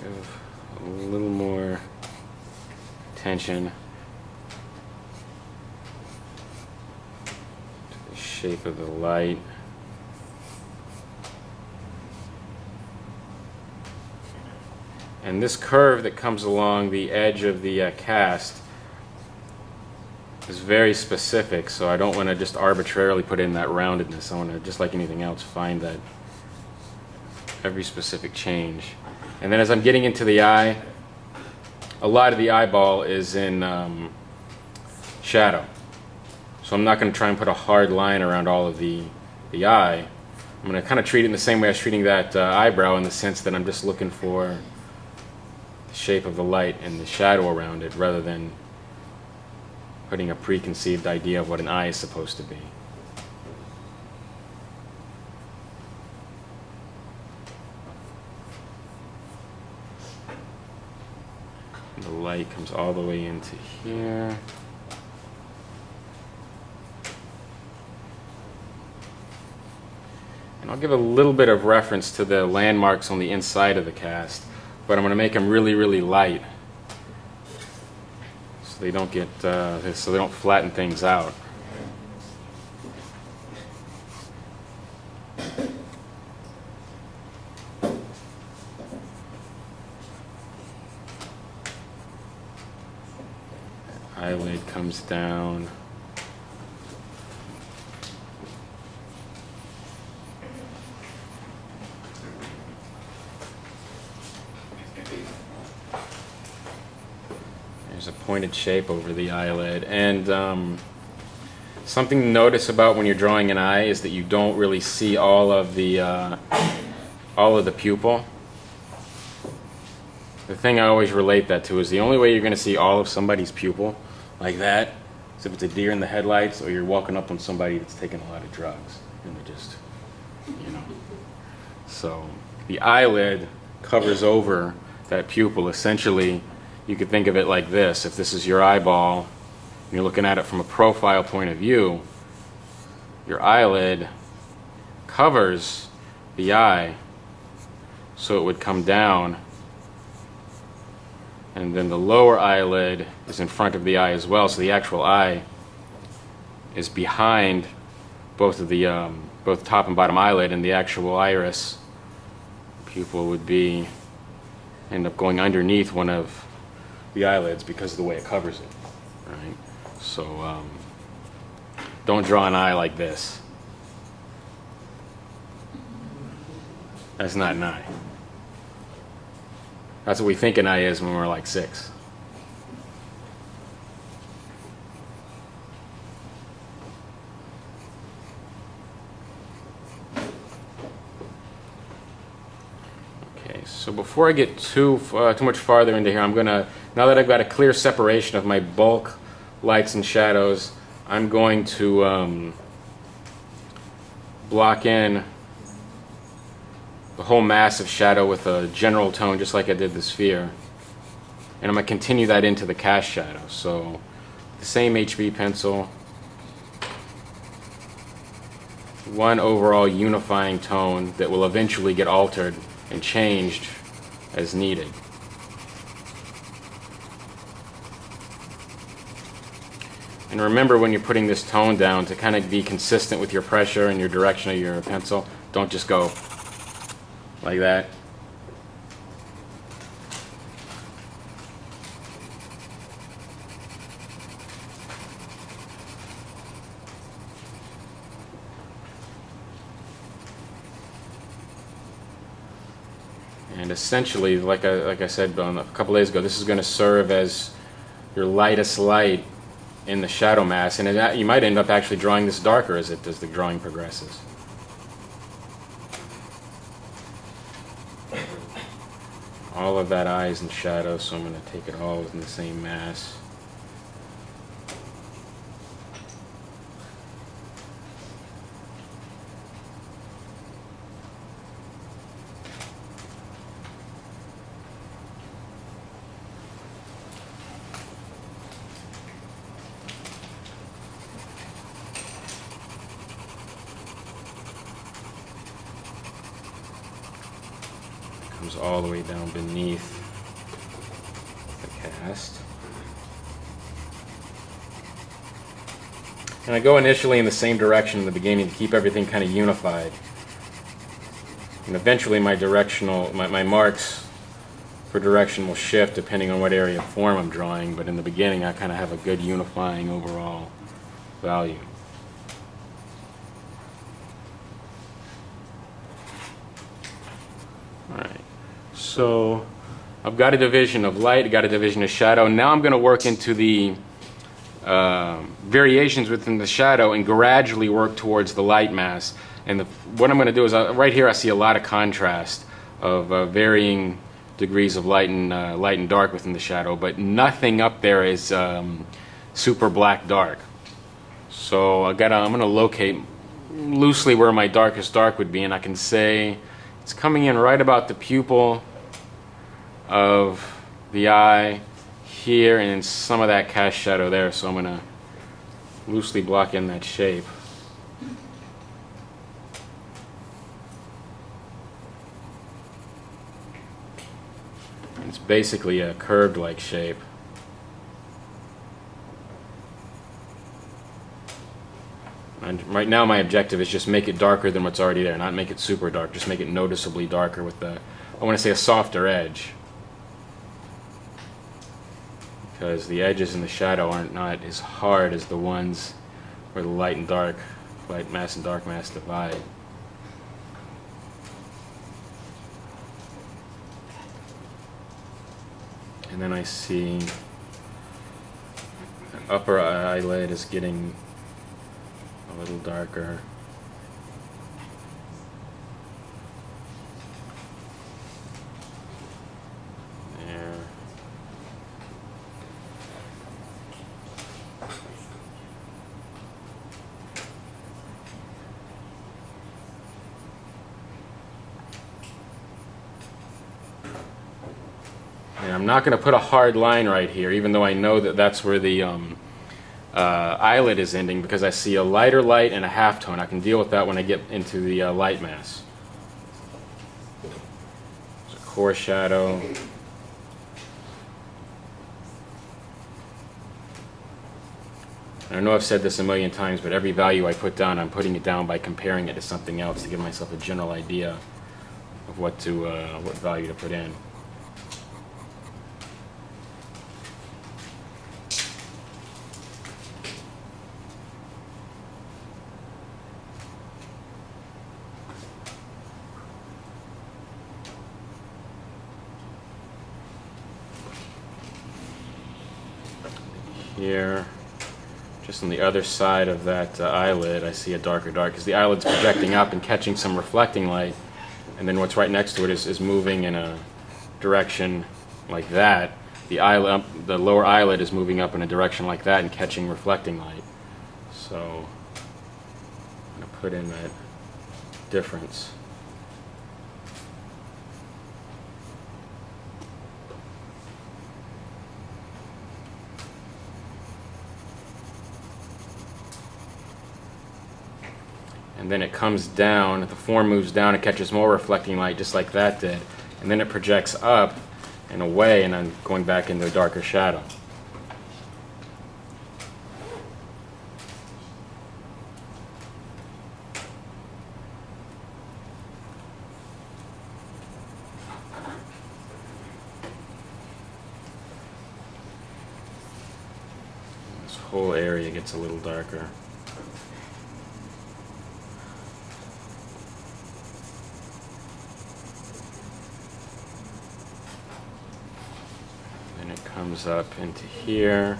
Give a little more attention to the shape of the light. And this curve that comes along the edge of the cast is very specific, so I don't want to just arbitrarily put in that roundedness. I want to, just like anything else, find that every specific change. And then as I'm getting into the eye, a lot of the eyeball is in shadow. So I'm not going to try and put a hard line around all of the eye. I'm going to kind of treat it in the same way I was treating that eyebrow, in the sense that I'm just looking for the shape of the light and the shadow around it, rather than putting a preconceived idea of what an eye is supposed to be. The light comes all the way into here. And I'll give a little bit of reference to the landmarks on the inside of the cast, but I'm going to make them really, really light, so they don't get so they don't flatten things out. Eyelid comes down. There's a pointed shape over the eyelid, and something to notice about when you're drawing an eye is that you don't really see all of the pupil. The thing I always relate that to is the only way you're going to see all of somebody's pupil like that is if it's a deer in the headlights, or you're walking up on somebody that's taking a lot of drugs and they're just, you know. So the eyelid covers over that pupil. Essentially, you could think of it like this. If this is your eyeball and you're looking at it from a profile point of view, your eyelid covers the eye, so it would come down, and then the lower eyelid is in front of the eye as well, so the actual eye is behind both of the both top and bottom eyelid, and the actual iris pupil would end up going underneath one of the eyelids because of the way it covers it, right? So don't draw an eye like this. That's not an eye. That's what we think an eye is when we're like 6. Okay, so before I get too much farther into here, I'm gonna, now that I've got a clear separation of my bulk lights and shadows, I'm going to block in the whole mass of shadow with a general tone, just like I did the sphere. And I'm going to continue that into the cast shadow. So the same HB pencil, one overall unifying tone that will eventually get altered and changed as needed. And remember, when you're putting this tone down, to kind of be consistent with your pressure and your direction of your pencil, don't just go like that. And essentially, like I said a couple days ago, this is going to serve as your lightest light in the shadow mass, and you might end up actually drawing this darker as the drawing progresses. All of that eye is in shadow, so I'm going to take it all within the same mass. Comes all the way down beneath the cast. And I go initially in the same direction in the beginning to keep everything kind of unified. And eventually my marks for direction will shift depending on what area of form I'm drawing, but in the beginning I kind of have a good unifying overall value. Alright, so I've got a division of light, I've got a division of shadow. Now I'm going to work into the variations within the shadow and gradually work towards the light mass. And what I'm going to do is, right here I see a lot of contrast of varying degrees of light and dark within the shadow, but nothing up there is super black dark. So I'm going to locate loosely where my darkest dark would be, and I can say it's coming in right about the pupil of the eye here, and then some of that cast shadow there. So I'm going to loosely block in that shape. It's basically a curved like shape. And right now my objective is just make it darker than what's already there, not make it super dark, just make it noticeably darker with I want to say a softer edge. Because the edges in the shadow aren't not as hard as the ones where the light mass and dark mass divide. And then I see the upper eyelid is getting a little darker. There. And I'm not going to put a hard line right here, even though I know that that's where the eyelid is ending, because I see a lighter light and a halftone. I can deal with that when I get into the light mass. There's a core shadow. And I know I've said this a million times, but every value I put down, I'm putting it down by comparing it to something else to give myself a general idea of what value to put in. Here, just on the other side of that eyelid, I see a darker dark, because the eyelid's projecting up and catching some reflecting light, and then what's right next to it is moving in a direction like that. The lower eyelid is moving up in a direction like that and catching reflecting light. So I'm going to put in that difference. And then it comes down, the form moves down, it catches more reflecting light just like that did, and then it projects up and away, and I'm going back into a darker shadow. This whole area gets a little darker. Comes up into here.